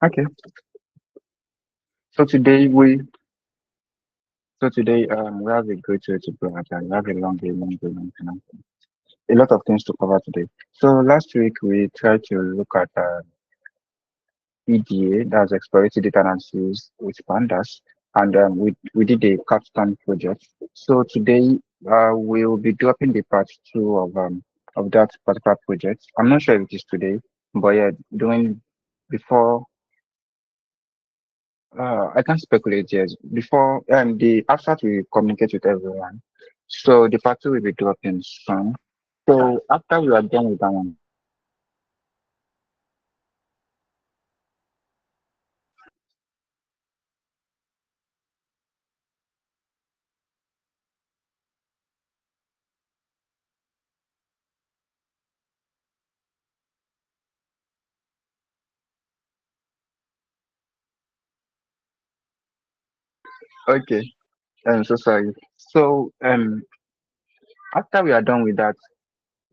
Okay. So today we have a great way to go at we have a a lot of things to cover today. So last week we tried to look at EDA, that's exploratory data analysis with pandas, and we did a capstone project. So today we'll be dropping the part two of that particular project. I'm not sure if it is today, but yeah, doing before I can't speculate yet. Before the after we communicate with everyone, so the party will be dropping soon. So after we are done with that one, okay. I'm so sorry. So after we are done with that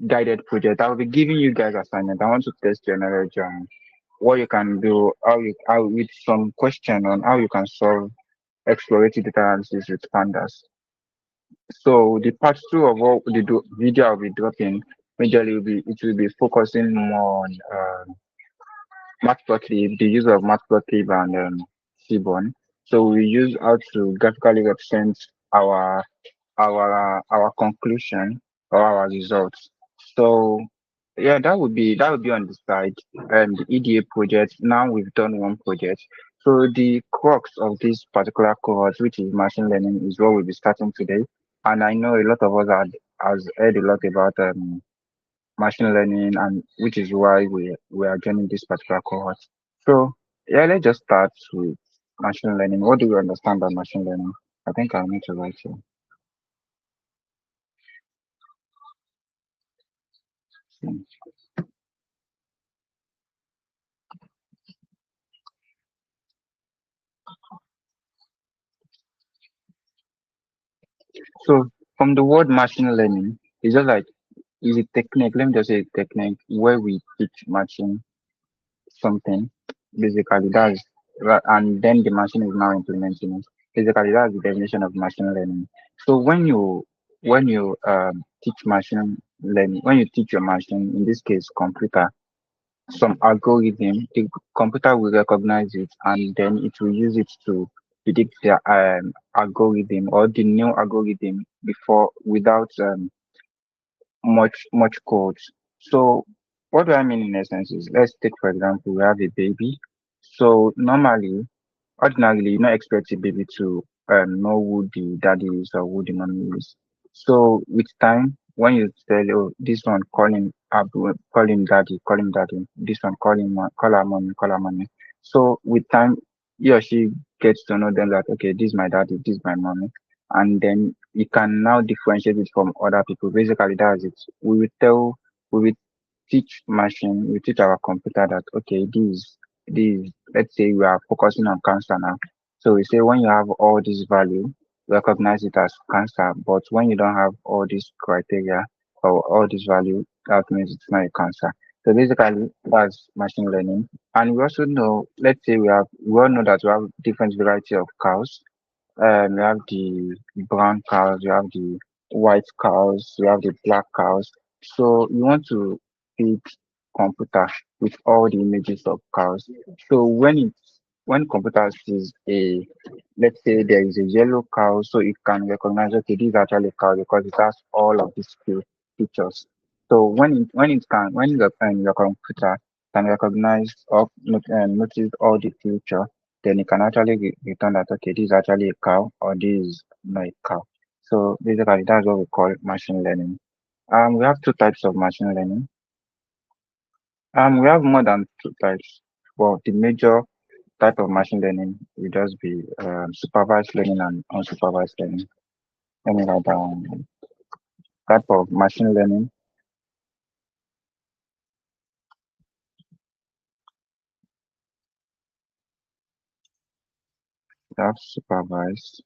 guided project, I will be giving you guys assignment. I want to test your knowledge on what you can do, how with some question on how you can solve exploratory data analysis with pandas. So the part two of what video I'll be dropping majorly will be focusing more on matplotlib, the use of matplotlib and seaborn. So we use how to graphically represent our our conclusion or our results. So yeah, that would be on the side. The EDA project. Now we've done one project. So the crux of this particular cohort, which is machine learning, is what we'll be starting today. And I know a lot of us has heard a lot about machine learning, and which is why we are joining this particular cohort. So yeah, let's just start with machine learning. What do we understand by machine learning? I think I need to write here. So from the word machine learning, it's just like is a technique. Let me just say a technique where we teach machine something. Basically, and then the machine is now implementing it. Basically, that's the definition of machine learning. So when you teach machine learning, when you teach your machine, in this case computer, some algorithm, the computer will recognize it and then it will use it to predict the algorithm or the new algorithm before without much code. So what do I mean in essence is let's take for example we have a baby. So ordinarily, you not expect a baby to know who the daddy is or who the mommy is. So with time, when you tell, oh, this one call him Abu, call him daddy, this one call her mommy, call her mommy. So with time, he or she gets to know them that okay, this is my daddy, this is my mommy, and then you can now differentiate it from other people. Basically, that's it. We will teach machine, we teach our computer that okay, this let's say we are focusing on cancer now. So we say when you have all this value, recognize it as cancer, but when you don't have all these criteria or all this value, that means it's not a cancer. So basically that's machine learning. And we also know, let's say we all know that we have different variety of cows. We have the brown cows, we have the white cows, we have the black cows. So you want to feed computer with all the images of cows. So when computer sees let's say there is a yellow cow, so it can recognize okay, this is actually a cow because it has all of these features. So when your computer can recognize or notice all the feature, then you can actually return that okay, this is actually a cow or this is not a cow. So basically that's what we call machine learning. We have two types of machine learning. We have more than two types. Well, the major type of machine learning will just be supervised learning and unsupervised learning. Let me write down type of machine learning. We have supervised.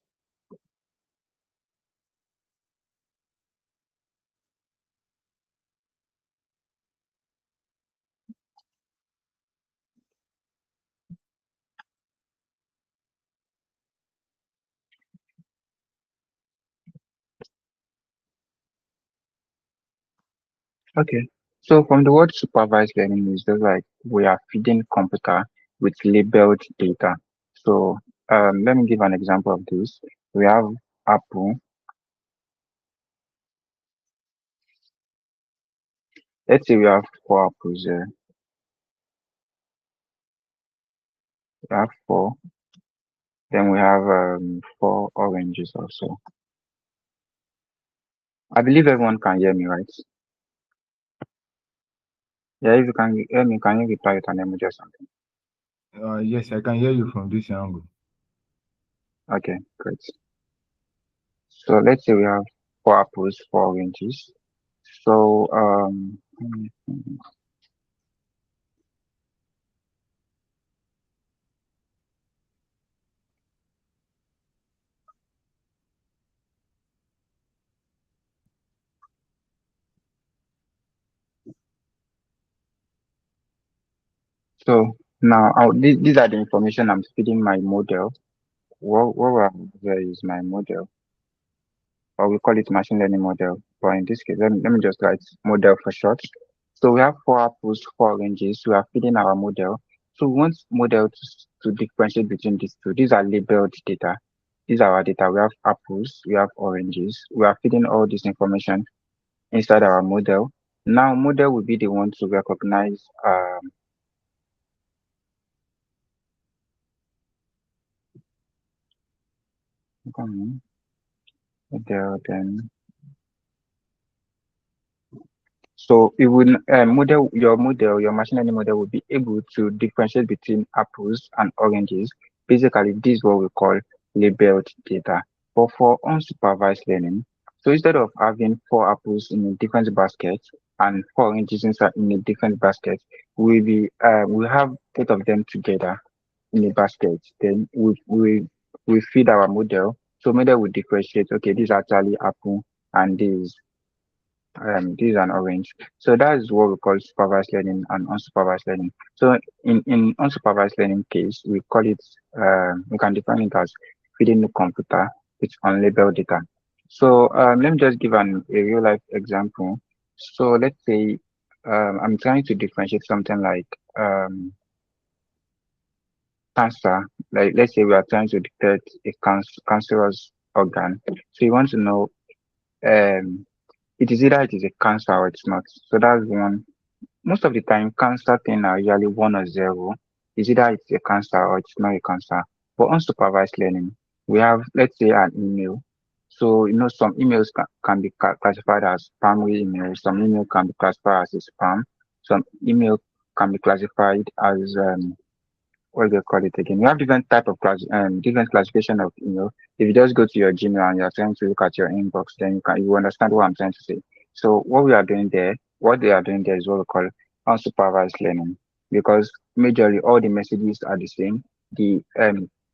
Okay. So from the word supervised learning is just like we are feeding computer with labeled data. So let me give an example of this. We have Apple. Let's say we have four apples here. We have four. Then we have four oranges also. I believe everyone can hear me, right? Yeah, if you can hear me, can you reply with an emoji or something? Yes, I can hear you from this angle. Okay, great. So let's say we have four apples, four oranges. So so now these are the information I'm feeding my model. What we have here is my model, or we call it machine learning model. But in this case, let me just write model for short. So we have four apples, four oranges. We are feeding our model. So we want model to differentiate between these two. These are labeled data. These are our data. We have apples, we have oranges. We are feeding all this information inside our model. Now, model will be the one to recognize model, then so it will your machine learning model will be able to differentiate between apples and oranges. Basically, this is what we call labeled data. But for unsupervised learning, so instead of having four apples in a different basket and four oranges inside in a different basket, we have both of them together in a basket. Then we feed our model. So model will differentiate. Okay, this is actually apple and this is an orange. So that is what we call supervised learning and unsupervised learning. So in unsupervised learning case, we call it we can define it as feeding the computer with unlabeled data. So let me just give a real life example. So let's say I'm trying to differentiate something like cancer. Like let's say we are trying to detect a cancerous organ. So you want to know um, it is either it is a cancer or it's not. So that's one. Most of the time, cancer thing are usually one or zero. It's either it's a cancer or it's not a cancer. For unsupervised learning, we have, let's say, an email. So, some emails can be classified as spammy emails. Some email can be classified as a spam. Some email can be classified as what do they call it again? You have different type of different classification of email. If you just go to your Gmail and you're trying to look at your inbox, then you understand what I'm trying to say. So what they are doing there is what we call unsupervised learning, because majorly all the messages are the same. The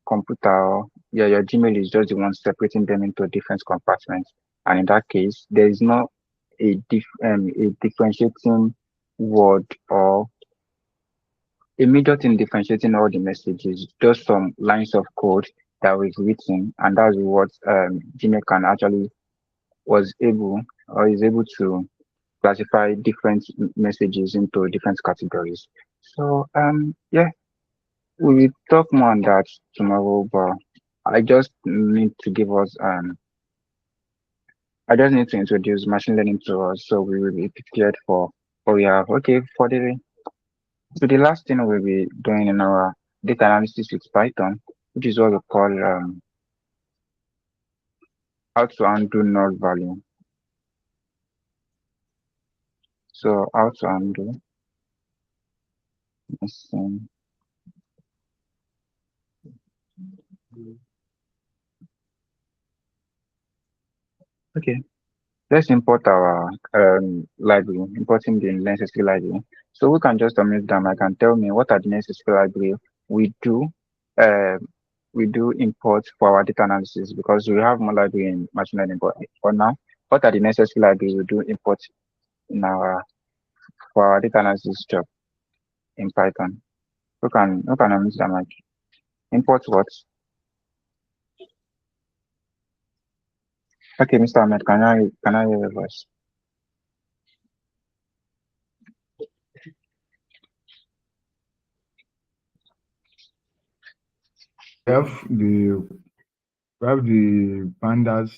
computer, yeah, your Gmail is just the one separating them into different compartments, and in that case, there is not a differentiating word or a major thing differentiating all the messages, just some lines of code that was written, and that's what Gmail can actually was able or is able to classify different messages into different categories. So yeah, we will talk more on that tomorrow, but I just need to give us I just need to introduce machine learning to us so we will be prepared for what we have. Okay, so the last thing we'll be doing in our data analysis with Python, which is what we call how to undo null value. So how to undo missing. Okay, let's import our library, importing the necessary library. So we can just unmute them. I can tell me what are the necessary library we do. Uh, we do import for our data analysis because we have more library in machine learning. But for now, what are the necessary libraries we do import in our for our data analysis job in Python? Who can unmute them? Like import what? Okay, Mr. Ahmed, can I hear your voice? have the we have the pandas.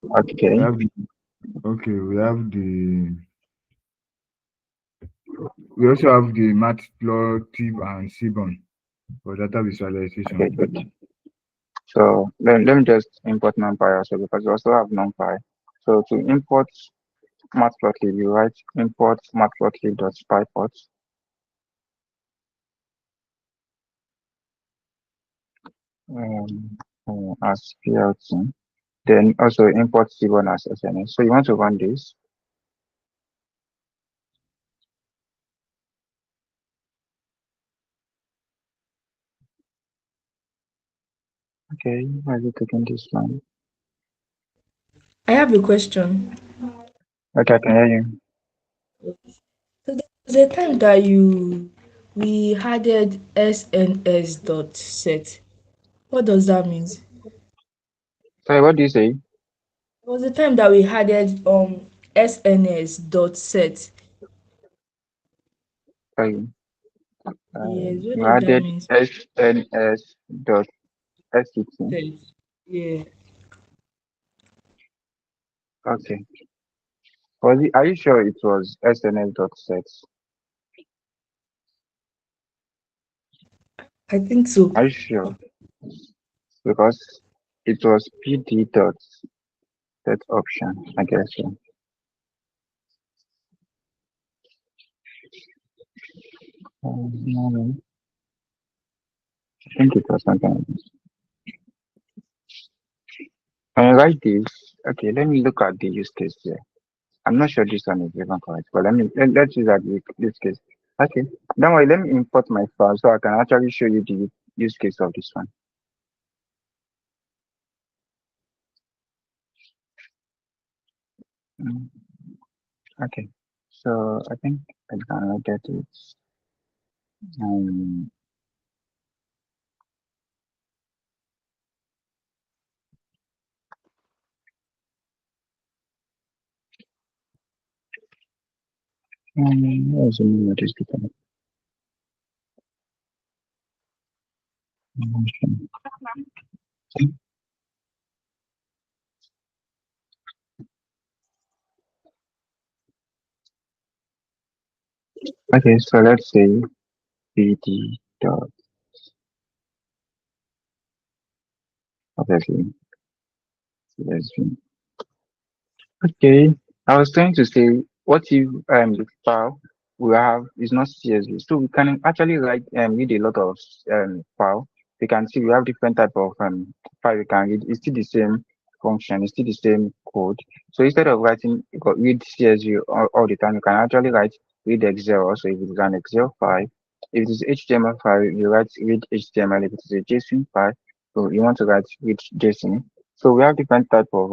We Okay, have the okay. We also have the matplotlib and seaborn for data okay, visualization. good. So let me just import NumPy also because we also have NumPy. So to import matplotlib, you write import matplotlib.spyport um, as PLT. Then also import C1 as SNS. So you want to run this. Okay, why is it taking this long? I have a question. Okay, I can hear you. So there was a time that we added SNS dot set. What does that mean? Sorry, what do you say? There was a time that we added SNS dot set. Sorry, Yes, what you does that added mean? SNS dot SCT. Set. Yeah. Okay. Was it, are you sure it was SNS dot set? I think so. Are you sure? Because it was PD dot set option, I guess so. No, I think it was something like this. Can I write this? Okay, let me look at the use case here. I'm not sure this one is even correct, but let's use that use case. Okay, don't worry, let me import my file so I can actually show you the use case of this one. Mm, okay, so I think I can get it. Um, where's the name of this people? Okay, so let's say BD dot obviously CSV. Okay, I was trying to say, what if the file we have is not CSV? So we can actually read a lot of file. We can see we have different type of file we can read. It's still the same function, it's still the same code. So instead of writing read CSV all the time, you can actually write read Excel also if it is an Excel file. If it is HTML file, you write read HTML. If it is a JSON file, so you want to write read JSON. So we have different type of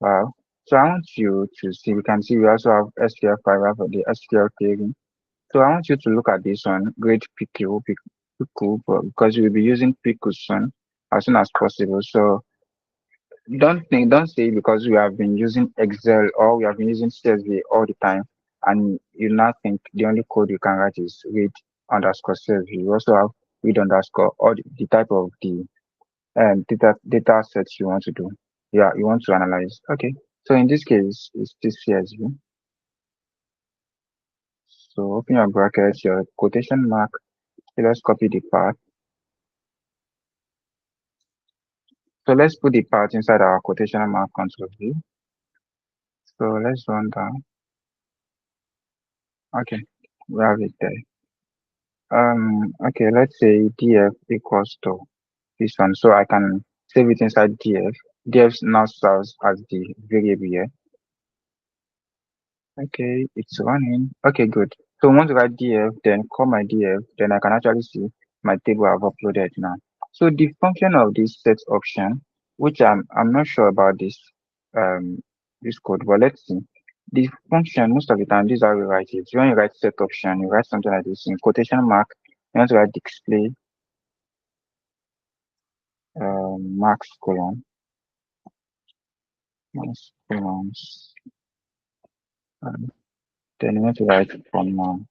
wow. So I want you to see, we can see we also have SQL5, we have the SQL query. So I want you to look at this one, grade PQ, because we'll be using PQ soon, as soon as possible. So don't say because we have been using Excel or we have been using CSV all the time, and you now think the only code you can write is read underscore CSV. You also have read underscore or the type of the data sets you want to do. Yeah, you want to analyze. Okay. So in this case, it's this CSV. So open your brackets, your quotation mark. So let's copy the part. So let's put the part inside our quotation mark control V. So let's run down. Okay, we have it there. Okay, let's say df equals to this one. So I can save it inside df. Df now serves as the variable here. Okay, it's running. Okay, good. So once I write df, then call my df, then I can actually see my table I've uploaded now. So the function of this set option, which I'm not sure about this code, but let's see. The function most of the time, this is how we write it. When you write set option, you write something like this in quotation mark. You want to write display max colon max colons. Um, then you want to write from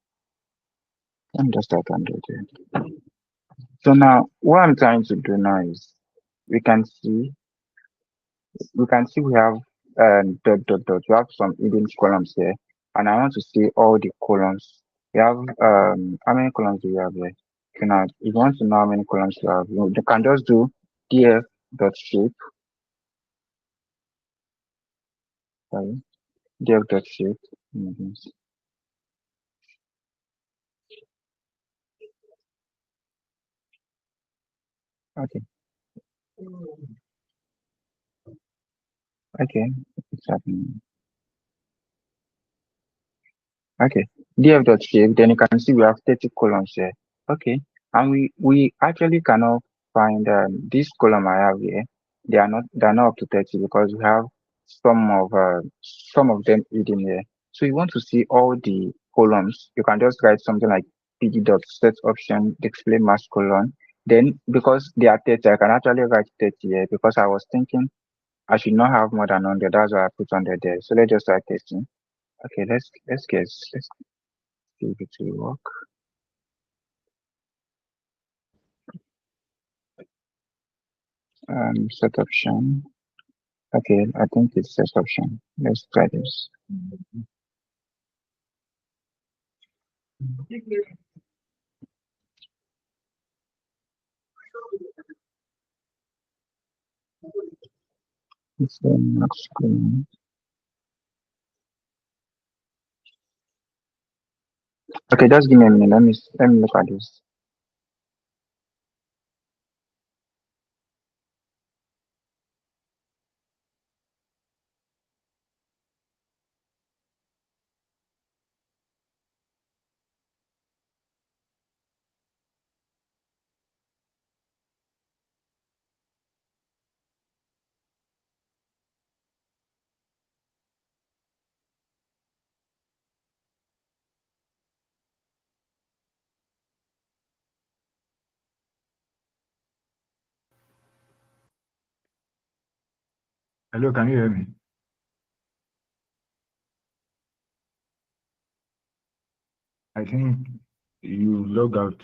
let me just start and do it. So now what I'm trying to do now is we can see we have dot. We have some hidden columns here, and I want to see all the columns. We have how many columns do we have here? Okay, now if you want to know how many columns you have, you can just do df dot shape, sorry, df dot shape. Mhm. Okay, okay, it's happening. Okay, df dot shape. Then you can see we have 30 columns here. Okay, and we actually cannot find this column I have here. They are not up to 30 because we have some of them hidden here. So you want to see all the columns. You can just write something like pd dot set option display mask colon. Then because they are 30, I can actually write 30 here because I was thinking I should not have more than 100. That's why I put 100 there. So let's just write 30. Okay, let's see if it will work. Set option. Okay, I think it's set option. Let's try this. It's the next screen. Okay, just give me a minute. Let me look at this. Hello, can you hear me? I think you log out.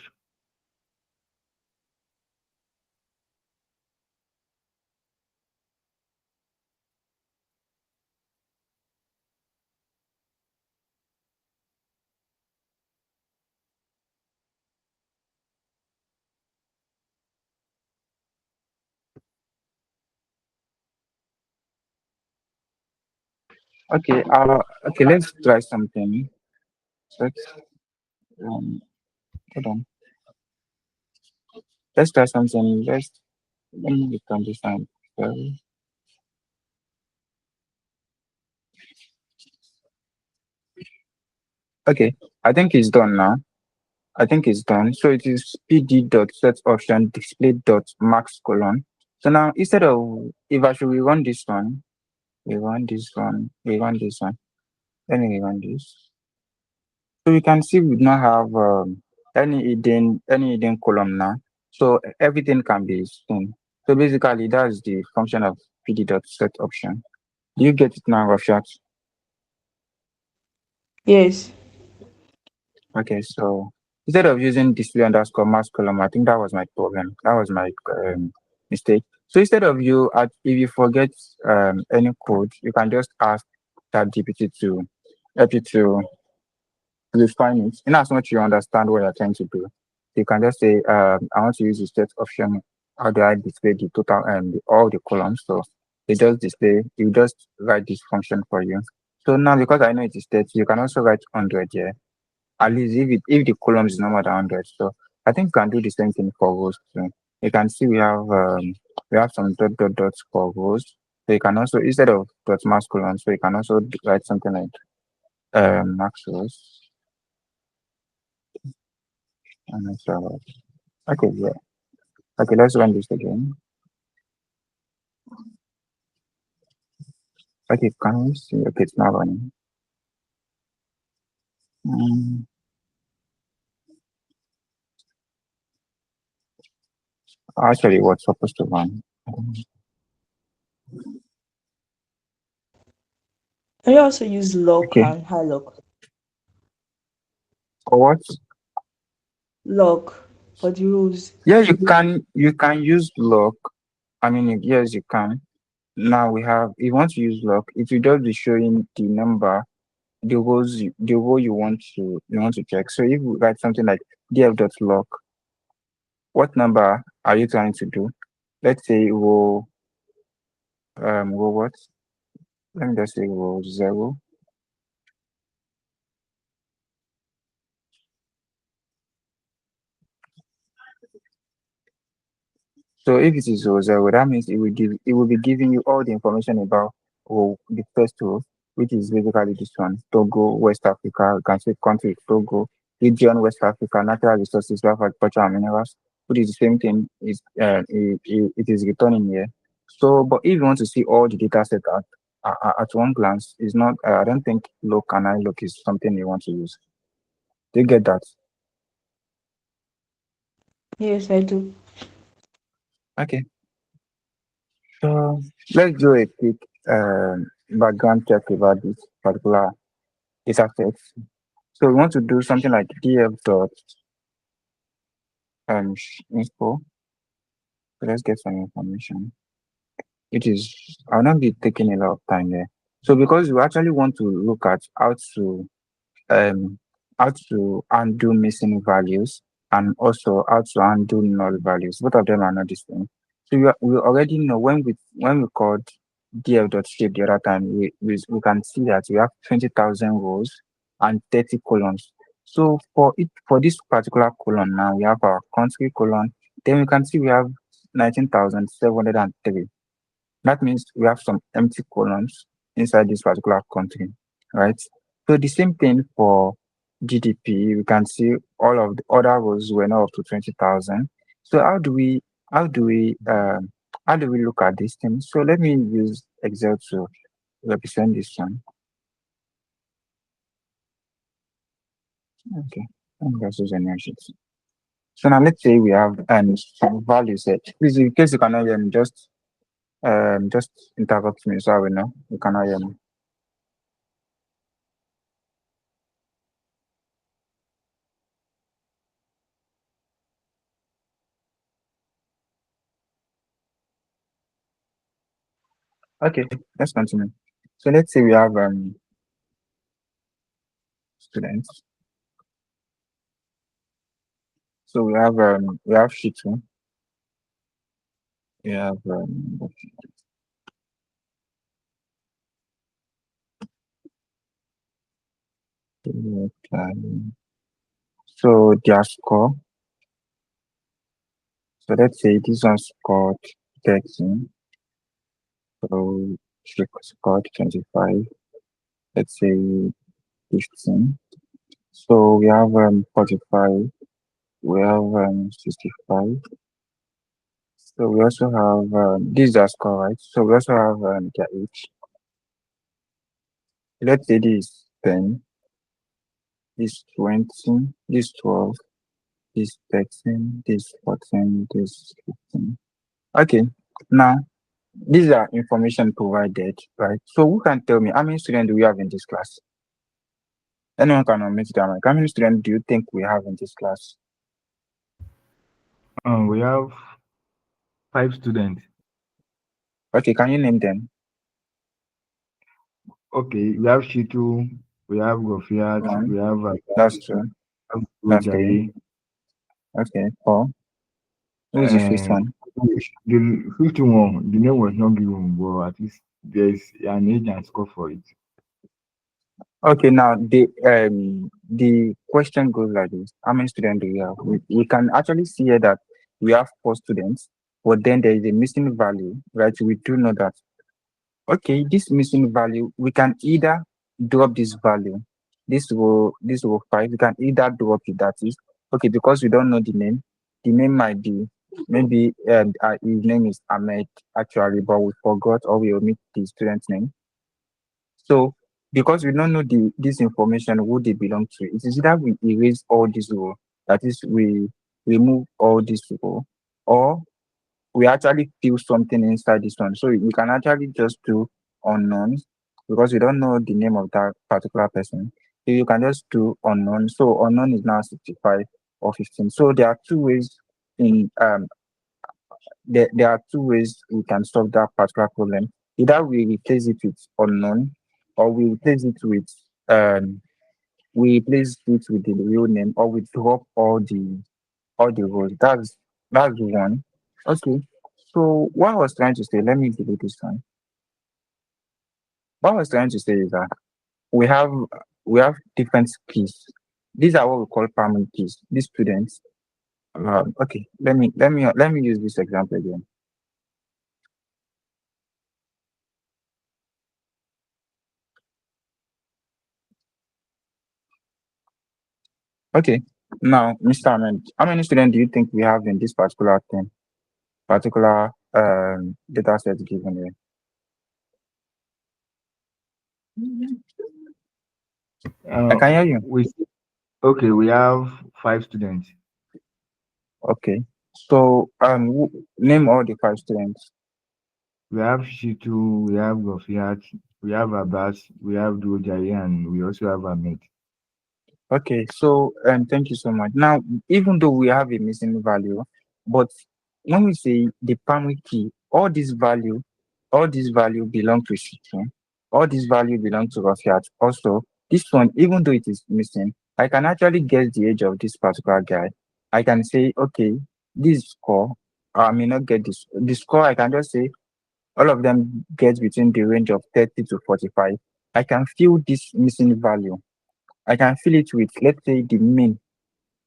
Okay, okay, let's try something. Let's um hold on. Let's try something. Let me become this time. Sorry. Okay, I think it's done now. I think it's done. So it is pd dot set option display dot max colon. So now instead of if I should rerun this one, rerun this one. Let me rerun this. So we can see we do not have any hidden column now. So everything can be seen. So basically that's the function of pd dot set option. Do you get it now, Rafshat? Yes. Okay, so instead of using display underscore mask column, I think that was my problem. That was my mistake. So instead of if you forget any code, you can just ask ChatGPT to help you to refine it. In as much you understand what you're trying to do, you can just say, I want to use the set option. How do I display the total and all the columns? So you just write this function for you. So now because I know it is 30, you can also write 100 here at least if the column is not more than 100. So I think we can do the same thing for rows too. You can see we have some dots for rows. So you can also instead of dot max colon, so you can also write something like max rows. And so, okay, yeah. Okay, let's run this again. Okay, can we see? Okay, it's not running. Um, Actually, what's supposed to run? Can you also use lock Okay, and high lock? for what? Lock. for the rows. Yeah, you can use lock. I mean, yes, you can. Now we have, if you want to use lock, it will just be showing the number, the row you want to check. So if you write something like df.lock, what number are you trying to do? Let's say row what? Let me just say row 0. So if it is row 0, that means it will be giving you all the information about the first row, which is basically this one: Togo, West Africa. You can say country Togo, region West Africa, natural resources, wealth, agriculture and minerals, which is the same thing. Is it is returning here. So, but if you want to see all the data set at one glance, is not. I don't think look and I look is something you want to use. Do you get that? Yes, I do. Okay. So let's do a quick background check about this particular data set. So we want to do something like df dot info. So let's get some information. It is, I'll not be taking a lot of time there. So because we actually want to look at um how to undo missing values and also how to undo null values. Both of them are not the same. So we already know when we called df.shape the other time, we can see that we have 20,000 rows and 30 columns. So for this particular column now, we have our country column. Then we can see we have 19,703. That means we have some empty columns inside this particular country, right? So the same thing for GDP, we can see all of the other rows were not up to 20,000. So how do we how do we look at these things? So let me use Excel to represent this one. Okay, and that's just an sheet. So now let's say we have some value set. Please, in case you cannot hear me, just interrupt me so I will know you cannot hear me. Okay, let's continue. So let's say we have students. So we have sheet two. We have so their score. So let's say this one scored 13. So she scored 25. Let's say 15. So we have 45. We have 65. So we also have this is our score, right? So we also have their age. Let's say this is 10, this 20, this 12, this 13, this 14, this 15. Okay, now these are information provided, right? So who can tell me how many students do we have in this class? Anyone can unmute their mic. How many students do you think we have in this class? We have 5 students. Okay, can you name them? Okay, we have Shitu, we have Gofiat, we One, have that's Agai, two, we have that's three. Ujaye. Okay, four. Who is the fifth Uh, one? the 51, the name was not given, but at least there's an age and score for it. Okay, now the question goes like this: how many students do we have? We can actually see here that we have 4 students, but then there is a missing value, right? We do know that. Okay, this missing value, we can either drop this value, this row 5, we can either drop it, that is, okay, because we don't know the name might be, maybe his name is Ahmed, actually, but we forgot or we omit the student's name. So, because we don't know this information, who they belong to, it is either we erase all this row, that is, we remove all this row, or we actually feel something inside this one. So we can actually just do unknown because we don't know the name of that particular person. So you can just do unknown. So unknown is now 65. or 15. So there are two ways in there are two ways we can solve that particular problem. Either we replace it with unknown, or um we replace it with the real name, or we drop all the rows. That's one. Okay. So what I was trying to say, let me delete this one. What I was trying to say is that we have we have different keys. These are what we call primary keys. These students. Okay. Let me use this example again. Okay. Now, Mr. Ahmed, how many students do you think we have in this particular data set given here? I Uh, can hear you. we okay. We have 5 students. Okay. So name all the five students. We have Shitu, we have Gofiat, we have Abbas, we have Dojari, and we also have Ahmed. Okay, so thank you so much. Now, even though we have a missing value, but when we say the primary key, all these value belong to Shitu, all these value belong to Rafiat. Also, this one, even though it is missing, I can actually guess the age of this particular guy. I can say, okay, this score, I may not get this. The score, I can just say all of them get between the range of 30 to 45. I can feel this missing value. I can fill it with, let's say, the mean.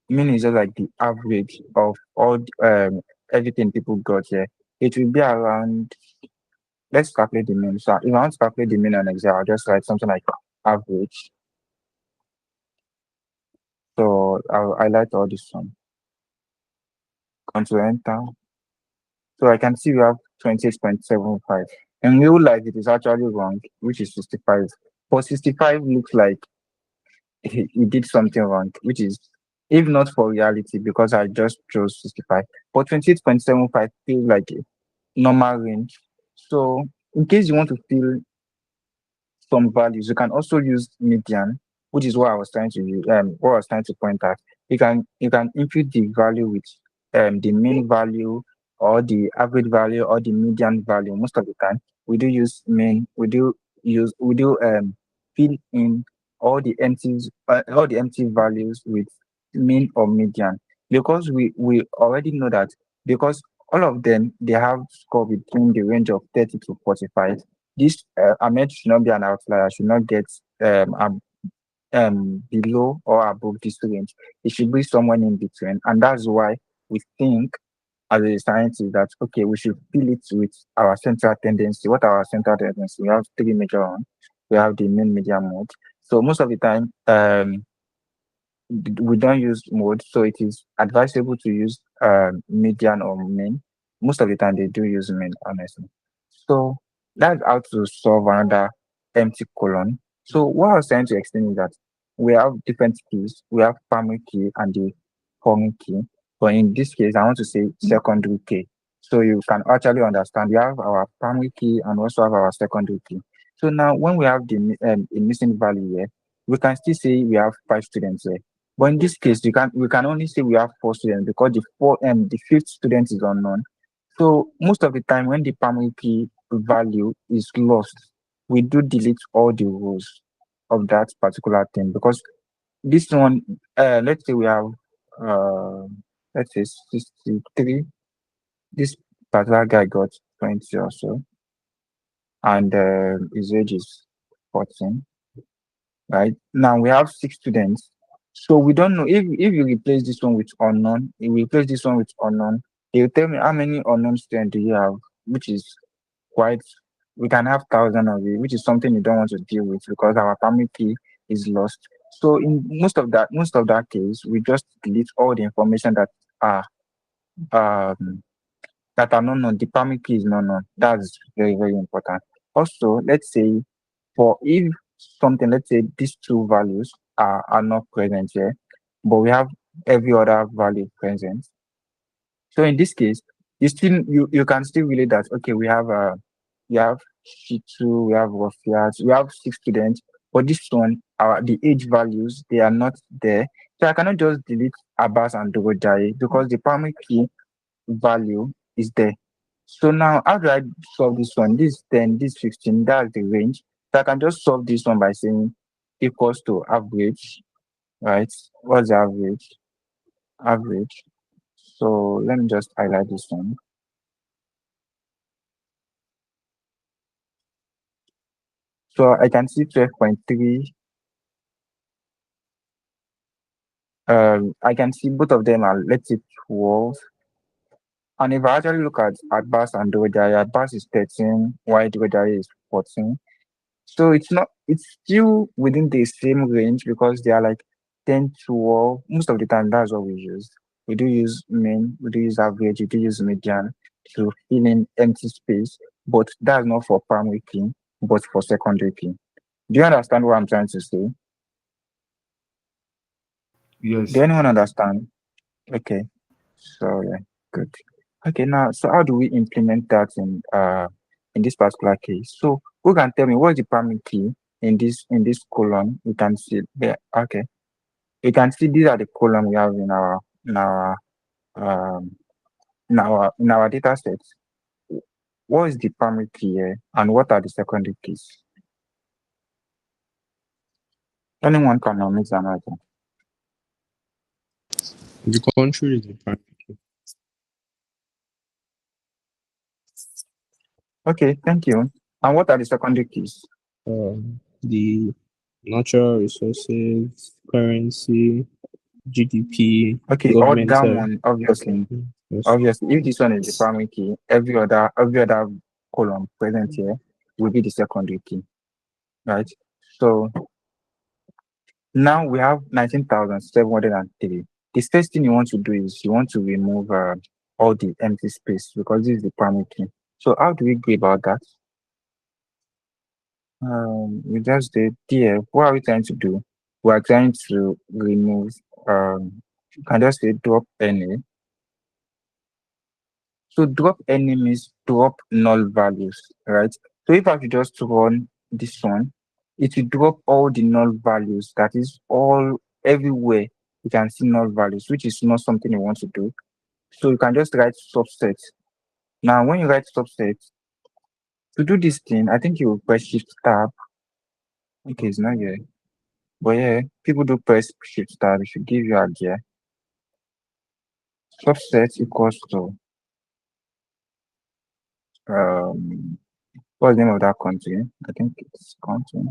Mean is just like the average of all everything people got here. It will be around. Let's calculate the mean. So if I want to calculate the mean on Excel, I'll just write something like average. So I'll highlight all this one. Control enter. So I can see we have 28.75. In real life, it is actually wrong, which is 65. But 65 looks like he did something wrong, which is if not for reality, because I just chose 65. But 28.75 feels like a normal range. So in case you want to fill some values, you can also use median, which is what I was trying to use, what I was trying to point out. You can input the value with the mean value or the average value or the median value. Most of the time we do use mean, we do fill in all the empty values with mean or median, because we already know that, because all of them they have score between the range of 30 to 45. This Ahmed should not be an outlier, should not get below or above this range. It should be someone in between. And that's why we think as a scientist that okay, we should fill it with our central tendency. What are our central tendency? We have three major ones. We have the mean, median, mode. So most of the time, we don't use mode, so it is advisable to use median or mean. Most of the time they do use mean, honestly. So that's how to solve another empty column. So what I was trying to explain is that we have different keys. We have primary key and the foreign key. But in this case, I want to say secondary key. So you can actually understand we have our primary key and also have our secondary key. So now when we have a missing value here, we can still say we have five students here. But in this case, we can only say we have four students because the fifth student is unknown. So most of the time when the primary key value is lost, we do delete all the rows of that particular thing, because this one, let's say we have uh let's say 63. This particular guy got 20 or so, and his age is 14. Right now we have six students, so we don't know if you replace this one with unknown, if you replace this one with unknown, you tell me how many unknown students do you have, which is quite, we can have thousands of it, which is something you don't want to deal with because our family key is lost. So in most of that case, we just delete all the information are um that are not known. The primary key is not known. That's very, very important. Also, let's say for if something, let's say these two values are not present here, but we have every other value present. So in this case, you can still relate that okay, we have Shitu, we have Rafiat, we have six students, but this one the age values, they are not there. So I cannot just delete Abbas and Dogojaye because the primary key value is there. So now how do I solve this one? This 10, this 15, that's the range. So I can just solve this one by saying equals to average, right? What's the average? Average. So let me just highlight this one. So I can see 12.3. I can see both of them are, let's say, 12. And if I actually look at Adbas and Dojaya, Adbas is 13, while Dojaya is 14. So it's still within the same range because they are like 10, 12. Most of the time, that's what we use. We do use mean, we do use average, we do use median to fill in empty space, but that's not for primary key, but for secondary key. Do you understand what I'm trying to say? Do Yes. anyone understand? Okay. So yeah, good. Okay, now so how do we implement that in this particular case? So who can tell me what is the primary key in this column? We can see there. Okay, you can see these are the column we have um in our data sets. What is the primary key here, and what are the secondary keys? Anyone can make an item. The country is the primary key. Okay, thank you. And what are the secondary keys? The natural resources, currency, GDP, Okay, all down governmental. one, obviously. Yes. Obviously, if this one is the primary key, every other column present here will be the secondary key, right? So now we have 19,703. The first thing you want to do is you want to remove all the empty space because this is the primary key. So how do we go about that? We just did here. What are we trying to do? We are trying to remove, you can just say drop any. So drop any means drop null values, right? So if I should just run this one, it will drop all the null values. That is all everywhere you can see null values, which is not something you want to do. So you can just write subset. Now, when you write subset, to do this thing, I think you will press shift tab. Okay, it's not here. But yeah, people do press shift tab. It should give you a idea. Subset equals to what's the name of that country? I think it's country.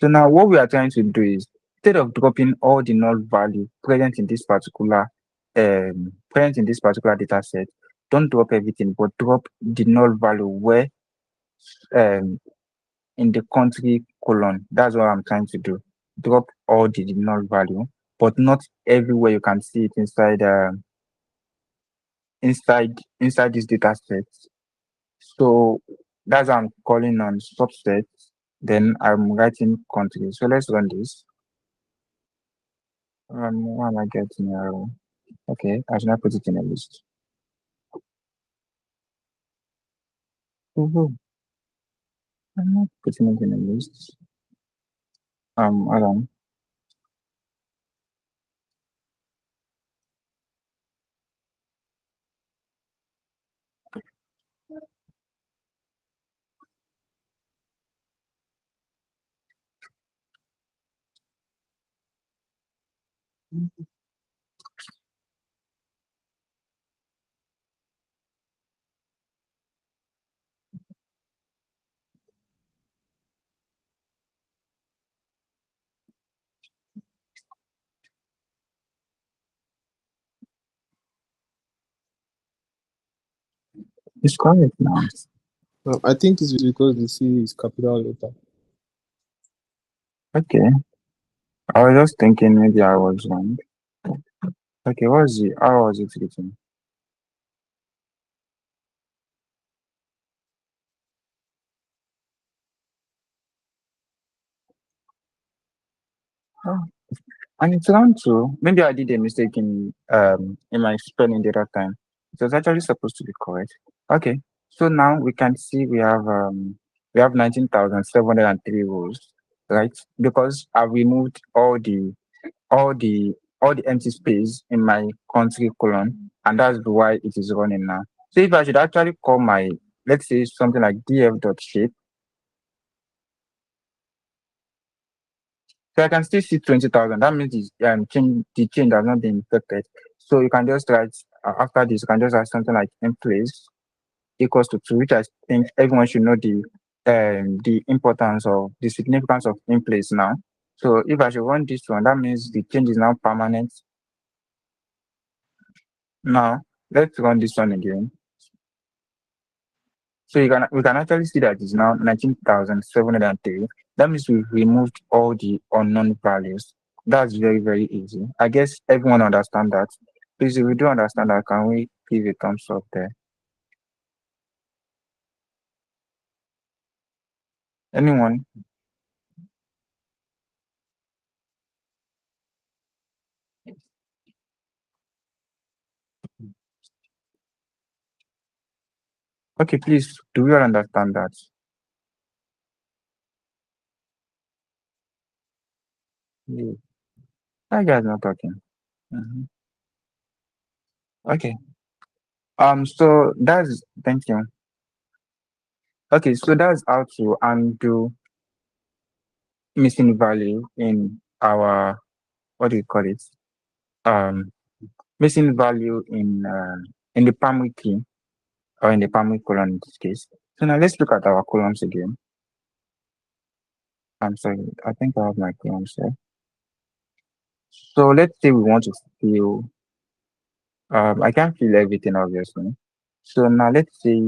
So now what we are trying to do is instead of dropping all the null value present in this particular data set, don't drop everything, but drop the null value where um in the country column. That's what I'm trying to do. Drop all the null value, but not everywhere you can see it inside this data set. So that's why I'm calling on subset. Then I'm writing country. So let's run this. Why am I getting error? Okay, I should not put it in a list. Woohoo. I'm not putting it in a list. Hold on. It's correct now. I think it's because the C is capital letter. Okay. I was just thinking maybe I was wrong. Okay, how was it written? Oh, and it's round two. Maybe I did a mistake in my spelling the other time. It was actually supposed to be correct. Okay. So now we can see we have 19,703 rows. right? Because I've removed all the all the empty space in my country colon, and that's why it is running now. So if I should actually call my, let's say something like df dot shape, so I can still see 20,000. That means the change has not been affected. So you can just write after this, you can just write something like in place equals to 2, which I think everyone should know the importance of the significance of in place now. So if I should run this one, that means the change is now permanent. Now let's run this one again. So we can actually see that it's now 19,703. That means we've removed all the unknown values. That's very, very easy. I guess everyone understand that. Please, if you do understand that, can we give a thumbs up there? Anyone? Okay, please, do we all understand that? Yeah. That guy's not talking. Mhm. Okay. So that's thank you. Okay, so that's how to undo missing value in our, what do you call it? Um, Missing value in the primary key or in the primary column in this case. So now let's look at our columns again. I'm sorry, I think I have my columns here. So let's say we want to fill, I can't fill everything obviously. So now let's say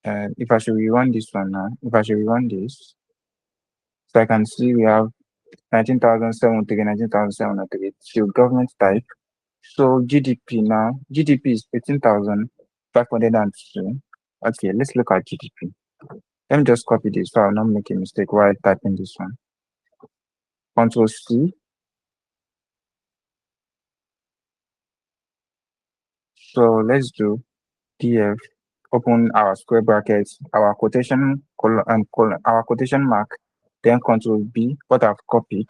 if I should rerun this one now, if I should rerun this, so I can see we have 19,703, 19,703, so government type. So GDP now, GDP is 18,502. Okay, let's look at GDP. Let me just copy this so I'll not make a mistake while typing this one. Control C. So let's do df, open our square brackets, our quotation our quotation mark, then Control B, what I've copied.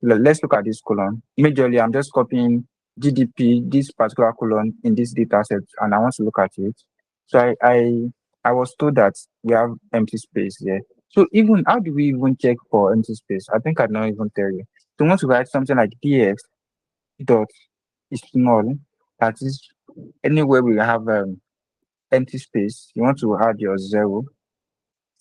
Let's look at this column. Majorly, I'm just copying GDP, this particular column in this data set, and I want to look at it. So I was told that we have empty space here. So even how do we even check for empty space? I think I'd not even tell you. So we want to write something like df dot is null. That is anywhere we have empty space, you want to add your 0.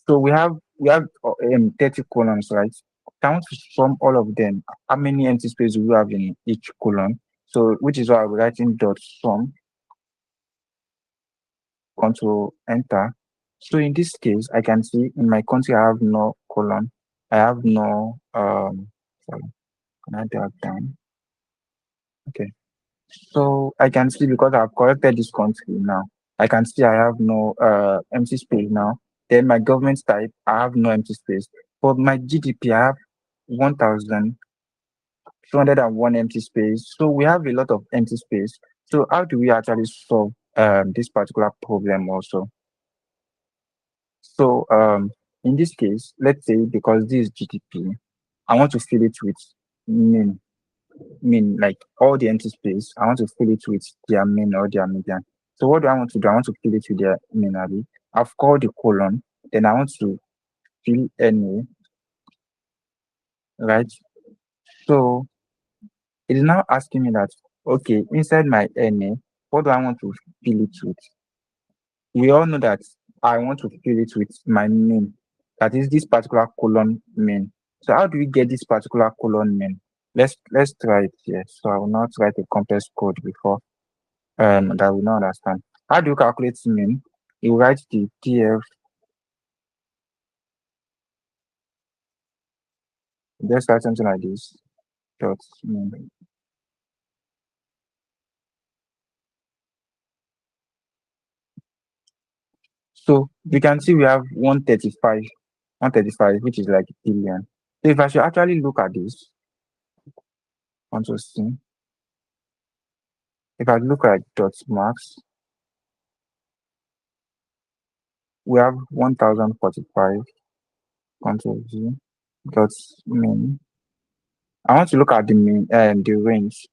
So we have 30 columns, right? I want to sum all of them. How many empty space do we have in each column? So which is why I'm writing dot sum, control enter. So in this case, I can see in my country I have no column. I have no sorry, can I drag down? Okay. So I can see because I've corrected this country now. I can see I have no empty space now. Then my government type, I have no empty space. For my GDP, I have 1,201 empty space. So we have a lot of empty space. So how do we actually solve this particular problem also? So in this case, let's say because this is GDP, I want to fill it with min like all the empty space, I want to fill it with their main or their median. So what do I want to do? I want to fill it with their main array. I've called the column, then I want to fill any, right? So it is now asking me that, okay, inside my NA, what do I want to fill it with? We all know that I want to fill it with my main. That is this particular column main. So how do we get this particular column main? Let's try it here. So I will not write a complex code before that we not understand. How do you calculate mean? You write the TF, just write something like this, dot mean. So we can see we have 135, which is like a billion. So if I should actually look at this, Control C, if I look at dot marks, we have 1,045. Control V, dot main. I want to look at the main the range.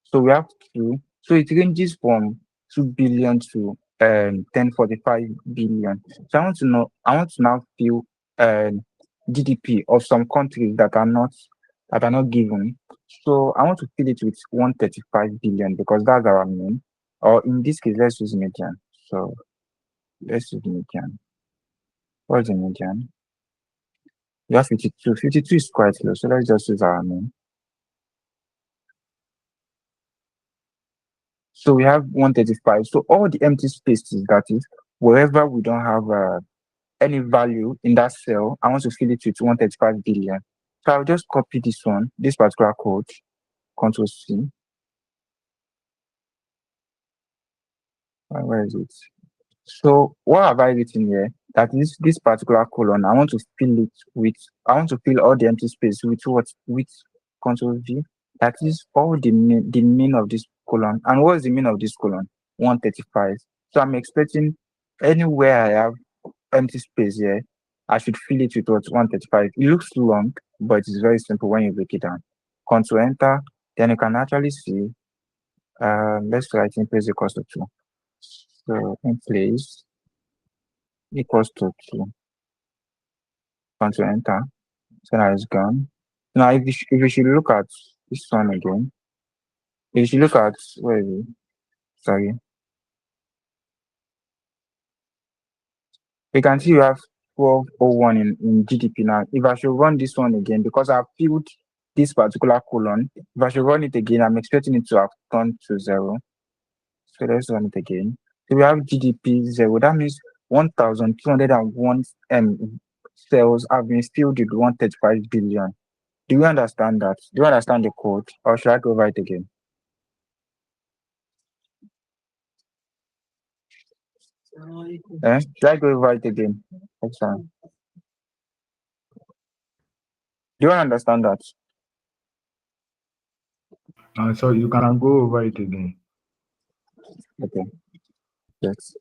So we have two. So it ranges from 2 billion to 1045 billion. So I want to now feel GDP of some countries that are not given. So I want to fill it with 135 billion because that's our main. Or in this case, let's use median. So let's use median. What's the median? You have 52. 52 is quite low, so let's just use our main. So we have 135. So all the empty spaces, that is, wherever we don't have any value in that cell, I want to fill it with 135 billion. So I'll just copy this one, this particular code, Control C. Where is it? So what have I written here? That is this particular column. I want to fill it with. I want to fill all the empty space with what? With Control V. That is all the mean of this column. And what is the mean of this column? 135. So I'm expecting anywhere I have empty space here, I should fill it with what? 135. It looks long, but it's very simple when you break it down. Control Enter. Then you can actually see. Let's write in place equals to 2. So in place equals to 2. Control Enter. So now it's gone. Now if you should look at this one again, if you should look at where is it? Sorry. You can see you have 1201 in GDP now. If I should run this one again, because I've filled this particular column, if I should run it again, I'm expecting it to have turned to 0. So let's run it again. So we have GDP 0. That means 1,201 cells have been filled with 135 billion. Do you understand that? Do you understand the code? Or should I go over it again? Should I go over it again? Excellent. Do you understand that? So you can go over it again. Okay. Yes.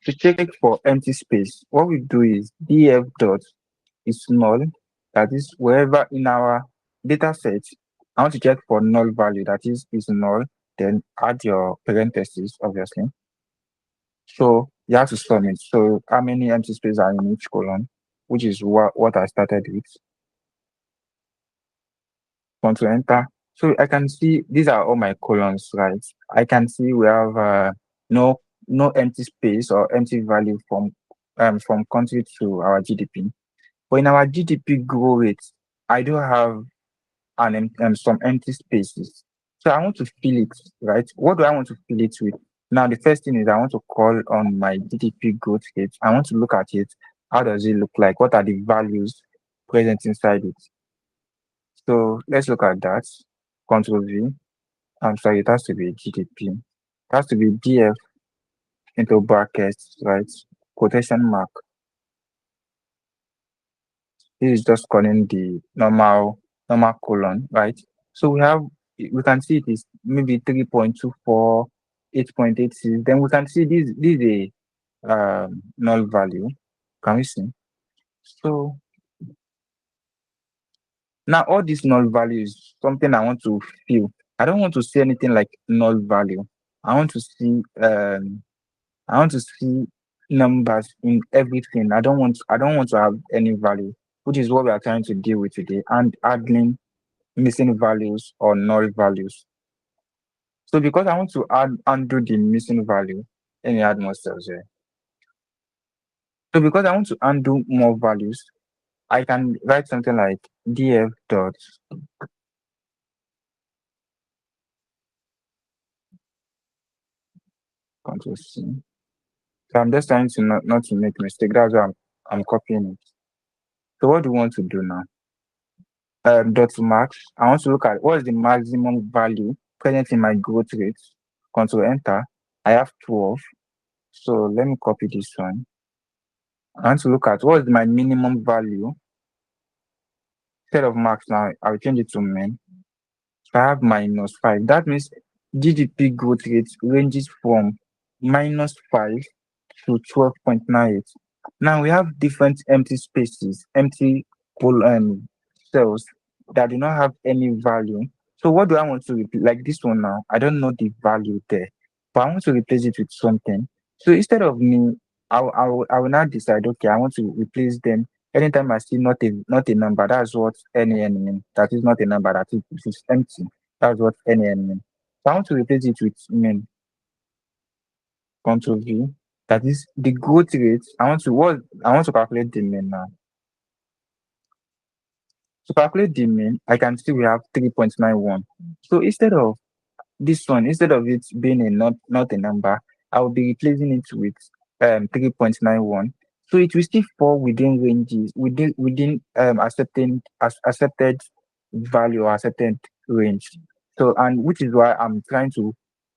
To check for empty space, what we do is df dot is null. That is wherever in our data set, I want to check for null value. That is null. Then add your parentheses, obviously. So you have to sum it. So how many empty spaces are in each column, which is what I started with. Control Enter. So I can see these are all my columns, right? I can see we have no empty space or empty value from country to our GDP. But in our GDP growth rate, I do have some empty spaces. So I want to fill it, right? What do I want to fill it with? Now the first thing is I want to call on my GDP growth rate. I want to look at it. How does it look like? What are the values present inside it? So let's look at that. Control V. I'm sorry, it has to be GDP. It has to be DF into brackets, right? Quotation mark. This is just calling the normal colon, right? So we can see it is maybe 3.24, 8.86. Then we can see this is a null value. Can we see? So now all these null values, something I want to fill. I don't want to see anything like null value. I want to see numbers in everything. I don't want to have any value, which is what we are trying to deal with today, and adding missing values or null values. So because I want to undo the missing value, let me add more cells here. So because I want to undo more values, I can write something like df dot Control C. So I'm just trying to not to make mistake. That's why I'm copying it. So what do we want to do now? Dot max. I want to look at what is the maximum value present in my growth rate. Control Enter. I have 12. So let me copy this one. I want to look at what is my minimum value. Instead of max now, I'll change it to min. So I have -5. That means GDP growth rate ranges from -5 to 12.98. Now we have different empty spaces, empty cells that do not have any value. So what do I want to replace? Like this one now, I don't know the value there, but I want to replace it with something. So instead of me, I will now decide, okay, I want to replace them. Anytime I see not a number, that's what NaN means. That is not a number, that is empty. That's what NaN means. So I want to replace it with min. Control V. That is the growth rate. I want to calculate the mean now. To calculate the mean, I can see we have 3.91. So instead of it being a not a number, I will be replacing it with 3.91. So it will still fall within ranges, within accepted value or accepted range. So, and which is why I'm trying to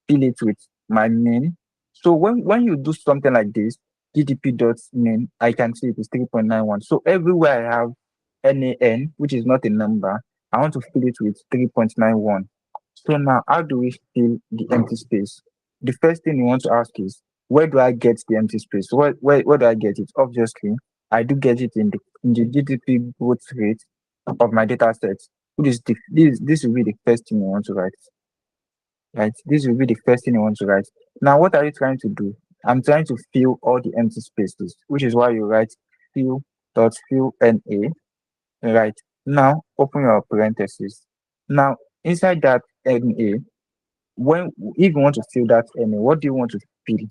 fill it with my mean. So when you do something like this, GDP dot mean, I can see it is 3.91. So everywhere I have NaN, which is not a number, I want to fill it with 3.91. So now, how do we fill the empty space? The first thing you want to ask is, where do I get the empty space? Where do I get it? Obviously, I do get it in the GDP growth rate of my data set. This will be the first thing you want to write. Right? This will be the first thing you want to write. Now, what are you trying to do? I'm trying to fill all the empty spaces, which is why you write fill NA. Right. Now, open your parentheses. Now, inside that NA, if you want to fill that NA, what do you want to fill?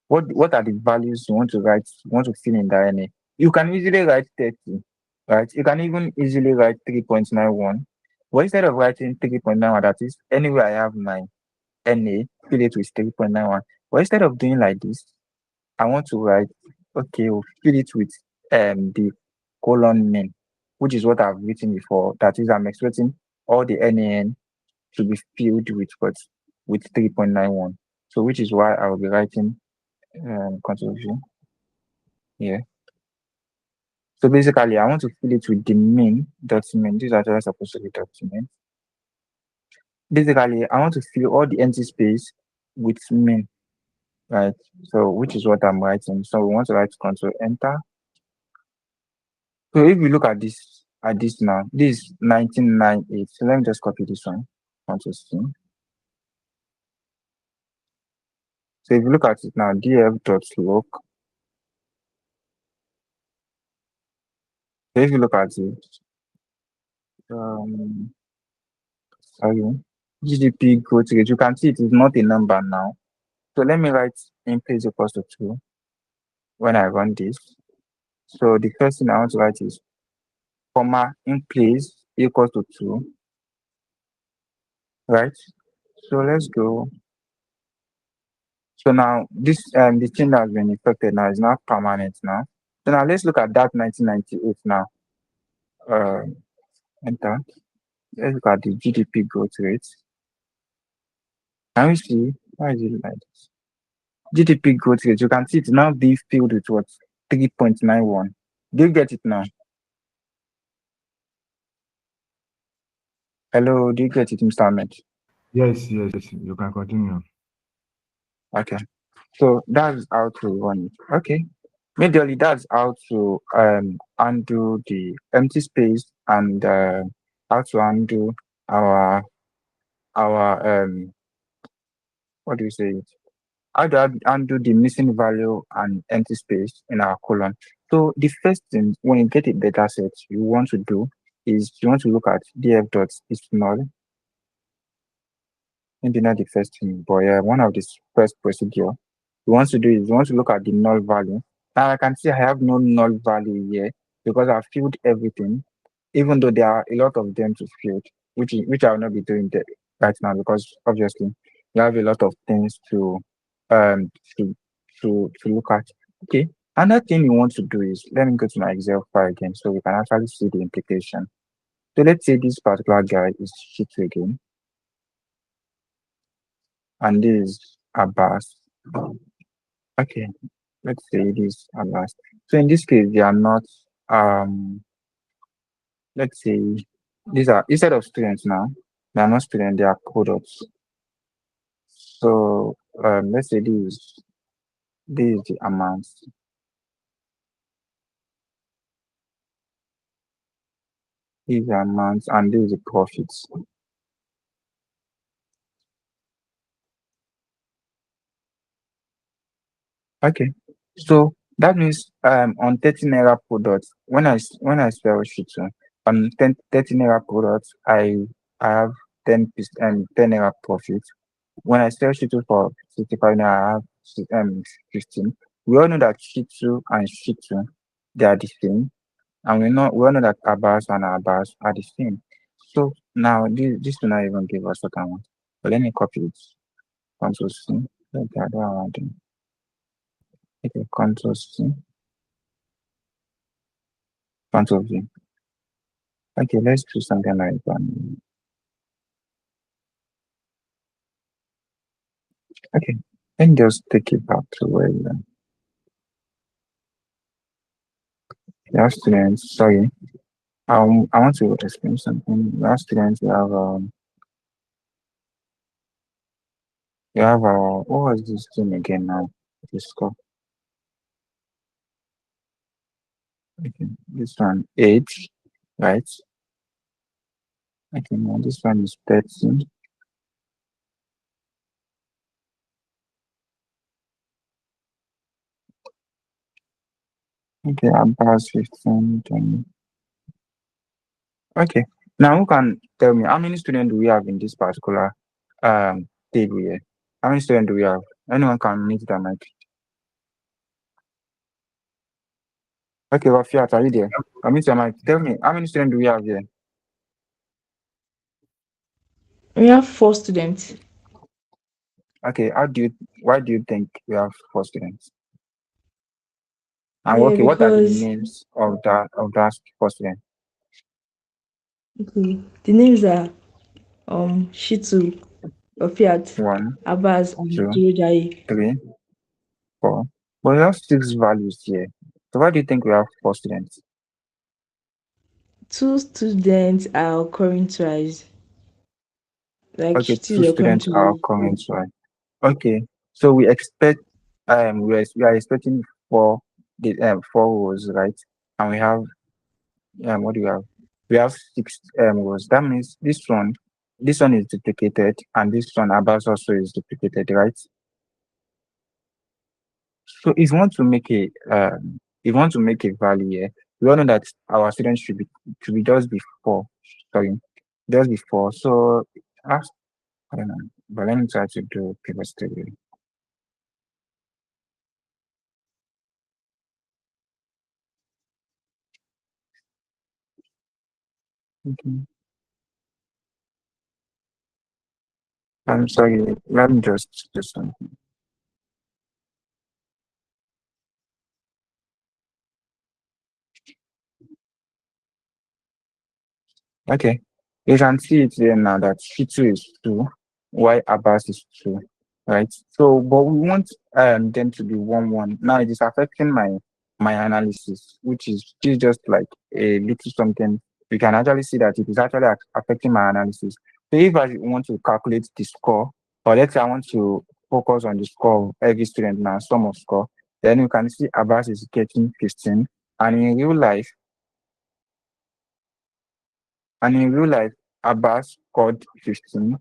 What are the values you want to write, you want to fill in the NA? You can easily write 30, right? You can even easily write 3.91. But instead of writing 3.91, that is anywhere I have my NA, fill it with 3.91. But instead of doing like this, I want to write, okay, we'll fill it with the colon min, which is what I've written before. That is, I'm expecting all the NaN to be filled with what? With 3.91. So which is why I will be writing contribution here. So basically, I want to fill it with the min dot min. These are just supposed to be dot min. Basically, I want to fill all the empty space with min, right? So which is what I'm writing. So we want to write control enter. So if we look at this now, this is 1998. So let me just copy this one. Control C. So if you look at it now, df.loc. So if you look at it, sorry, GDP growth rate, you can see it is not a number now. So let me write in place equals to 2 when I run this. So the first thing I want to write is comma in place equals to 2, right? So let's go. So now this the thing that has been affected now is now permanent now. So now let's look at that 1998 now. Enter. Let's look at the GDP growth rate. Can we see? Why is it like this? GDP growth rate, you can see it now being filled with what? 3.91. Do you get it now? Hello, do you get it, Mr. Ahmed? Yes, you can continue. Okay. So that's how to run it. Okay. Majorly, that's how to undo the empty space and how to undo our what do you say it? How do I undo the missing value and empty space in our column? So the first thing when you get a data set, you want to do is you want to look at df dot is null. Maybe not the first thing, but yeah, one of the first procedure you want to do is you want to look at the null value. Now I can see I have no null value here because I've filled everything, even though there are a lot of them to fill, which I will not be doing that right now because obviously you have a lot of things to um to look at. Okay. Another thing you want to do is let me go to my Excel file again so we can actually see the implication. So let's say this particular guy is sheet again, and this is Abbas. Okay, let's say this Abbas. So in this case, they are not, let's say, these are, instead of students now, they are not students, they are products. So let's say this is the amount, these are amounts, and this is the profits. Okay. So that means on 30 naira products, when I sell Shitu, on 30 naira products, I have 10 naira profit. When I sell Shitu for 65 naira, I have 15. We all know that Shitu and Shitu, they are the same. And we all know that Abbas and Abbas are the same. So now this will not even give us what I want. But let me copy it. Control C. Okay, I don't want to. Okay, Control C. Control V. Okay, let's do something like okay, then just take it back to where you have students. Sorry, I want to explain something. You have students. You have what was this thing again now? This score. Okay, this one 8, right? Okay, now this one is 13. Okay, about 15. 20. Okay, now who can tell me how many students do we have in this particular table here? How many students do we have? Anyone can meet the mic. Okay, Rafiat, are you there? I mean, Mike, tell me, how many students do we have here? We have 4 students. Okay, why do you think we have 4 students? And Yeah, okay, what are the because names of that 4 students? okay, the names are Shitu, Ofiat, One, Abbas, and two, Jirojayi. 3, 4. But we have 6 values here. So why do you think we have 4 students? 2 students are occurring twice. Like Okay, Shitu two is occurring students are twice. coming to us. Okay, so we expect we are expecting four rows, right? And we have what do we have? We have 6 rows. That means this one is duplicated, and this one above also is duplicated, right? So if you want to make a value here, we all know that our students should be just before, sorry, just before. So ask, I don't know, but let me try to do pivot table. Okay. I'm sorry, let me just do something. Okay. You can see it here now that Shitu is 2, while Abbas is 2, right? So, but we want them to be 1, 1. Now it is affecting my analysis, which is just like a little something. We can actually see that it is actually affecting my analysis. So if I want to calculate the score, or let's say I want to focus on the score of every student now, sum of score, then you can see Abbas is getting 15, and in real life, Abbas scored 15,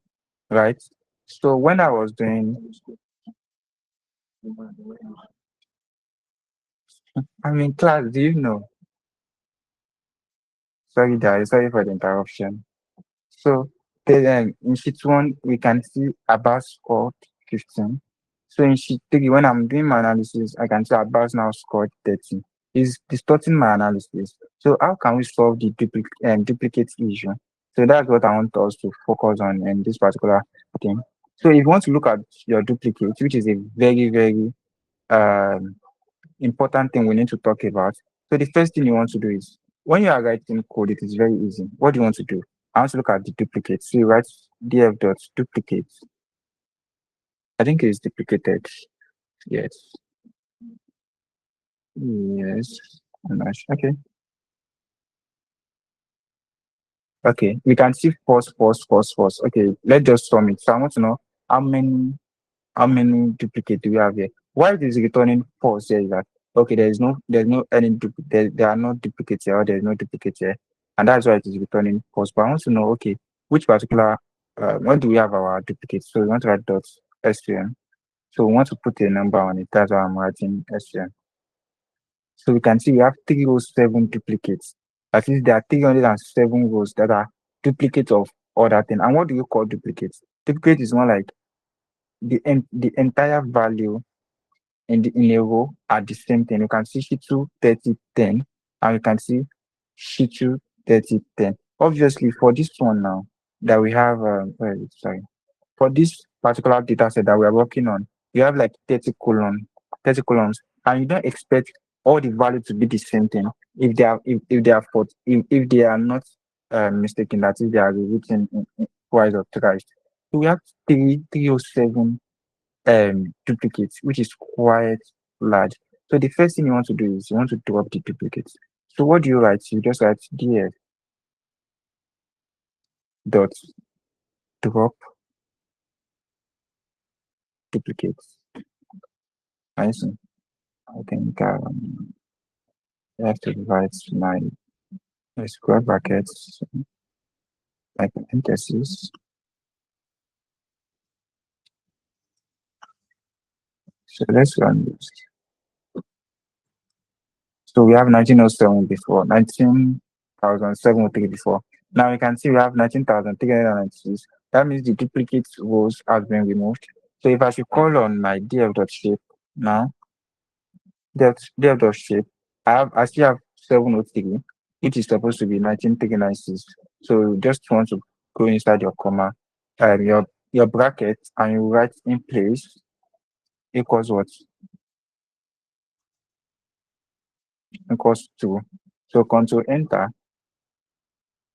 right? So when I was doing, I'm in class, do you know? Sorry, guys, sorry for the interruption. So then in sheet 1, we can see Abbas scored 15. So in sheet 3, when I'm doing my analysis, I can see Abbas now scored 30. It's distorting my analysis. So how can we solve the duplicate issue? So that's what I want us to focus on in this particular thing. So if you want to look at your duplicate, which is a very, very um, important thing we need to talk about. So the first thing you want to do is when you are writing code, it is very easy. What do you want to do? I want to look at the duplicate. So you write df dot duplicate. I think it is duplicated. Yes. Yes. Nice. Okay. Okay. We can see false, false, false, false. Okay. Let's just sum it. So I want to know how many how many duplicates do we have here? Why it is returning false here is that okay, there's no any there are no duplicates here or there's no duplicates here, and that's why it is returning false. But I want to know okay, which particular when do we have our duplicates? So we want to write dot string. So we want to put a number on it. That's why I'm writing string. So we can see we have 307 duplicates. That is, there are 307 rows that are duplicates of other thing. And what do you call duplicates? Duplicate is more like the entire value in a row are the same thing. You can see Shitu 30 10, and you can see Shitu 30 10. Obviously, for this one now that we have, sorry, for this particular data set that we are working on, you have like 30 columns, and you don't expect all the value to be the same thing if they are if they are not mistaken, that is they are rewritten twice or thrice. So we have 307 duplicates, which is quite large. So the first thing you want to do is you want to drop the duplicates. So what do you write? You just write df dot drop duplicates. I see. I think I have to write my square brackets, like parentheses. So let's run this. So we have 1907 before, 19,703 before. Now we can see we have 19,396. That means the duplicate rows has been removed. So if I should call on my df.shape now, df.shape, I still have 703, which is supposed to be 19,396. So just want to go inside your comma, your bracket, and you write in place equals what? Equals 2. So control enter.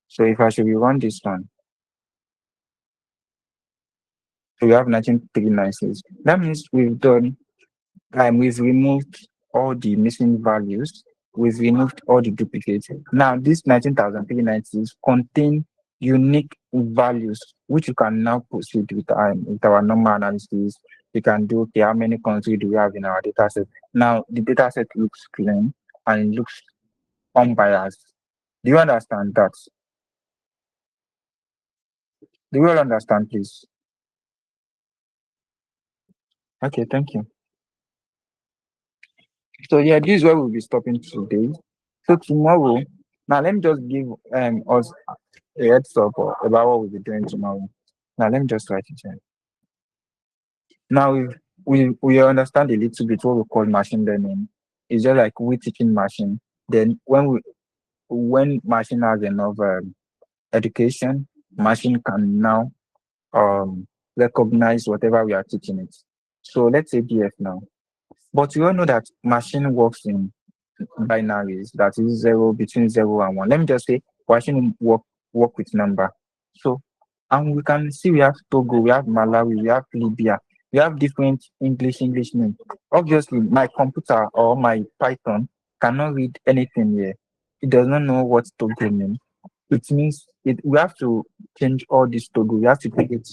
So if I should rerun this one, so we have 19396. That means we've removed all the missing values. We've removed all the duplicates. Now, this 19,396 contain unique values, which you can now proceed with our normal analysis. You can do, okay, how many countries do we have in our data set? Now, the data set looks clean and it looks unbiased. Do you understand that? Do you all understand, please? Okay, thank you. So yeah, this is where we'll be stopping today. So tomorrow, now let me just give us a heads up about what we'll be doing tomorrow. Now let me just write it here. Now we understand a little bit what we call machine learning. It's just like we teaching machine. Then when machine has enough education, machine can now recognize whatever we are teaching it. So let's say DF now. But you all know that machine works in binaries, that is zero between 0 and 1. Let me just say Washington work with number. So and we can see we have Togo, we have Malawi, we have Libya, we have different English names. Obviously, my computer or my Python cannot read anything here. It does not know what Togo means. It means we have to change all this Togo. We have to take it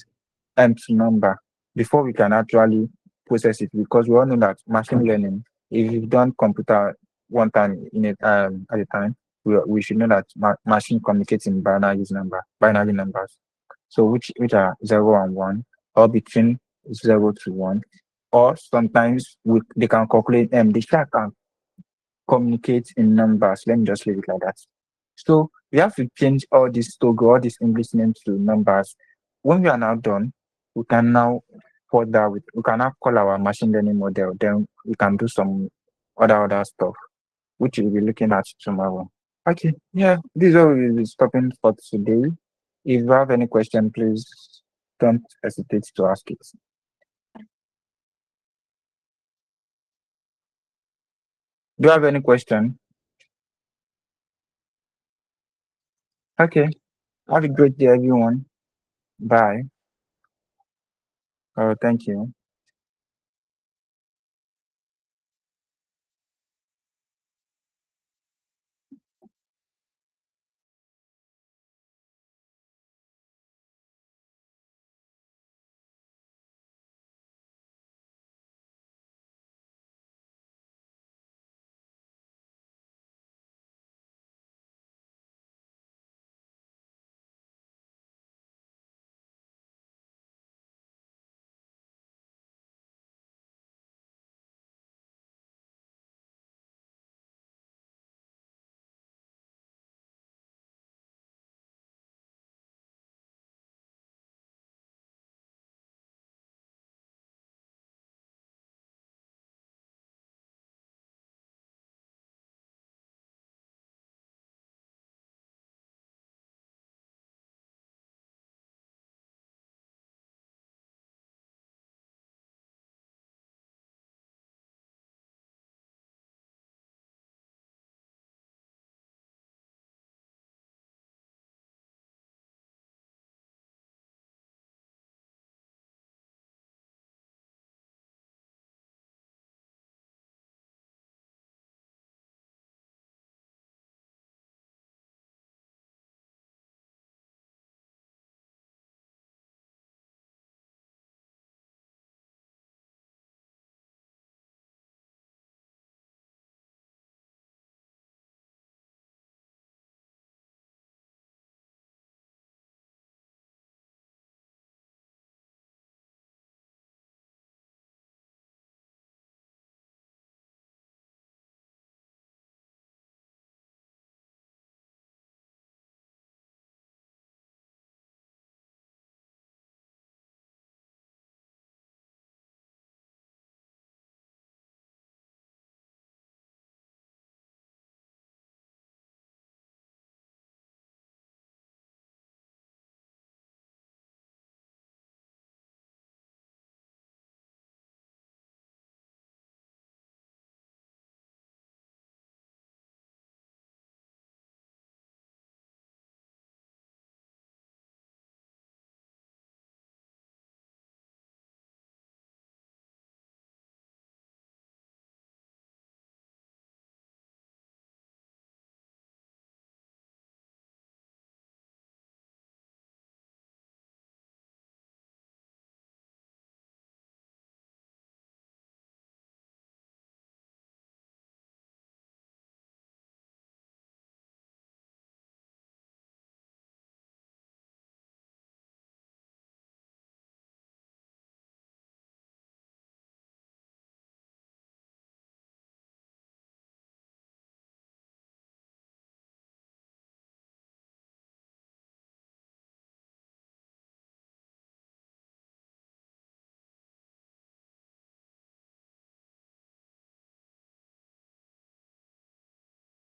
to number before we can actually process it, because we all know that machine learning, if you've done computer one time in it at a time, we should know that machine communicates in binary numbers. So which are 0 and 1, or between 0 to 1, or sometimes they can calculate they can communicate in numbers. Let me just leave it like that. So we have to change all this Togo, all these English names to numbers. When we are now done, we can now we can now call our machine learning model. Then we can do some other stuff, which we'll be looking at tomorrow. Okay, yeah, this is what we'll be stopping for today. If you have any question, please don't hesitate to ask it. Do you have any question? Okay, have a great day, everyone. Bye. Oh, thank you.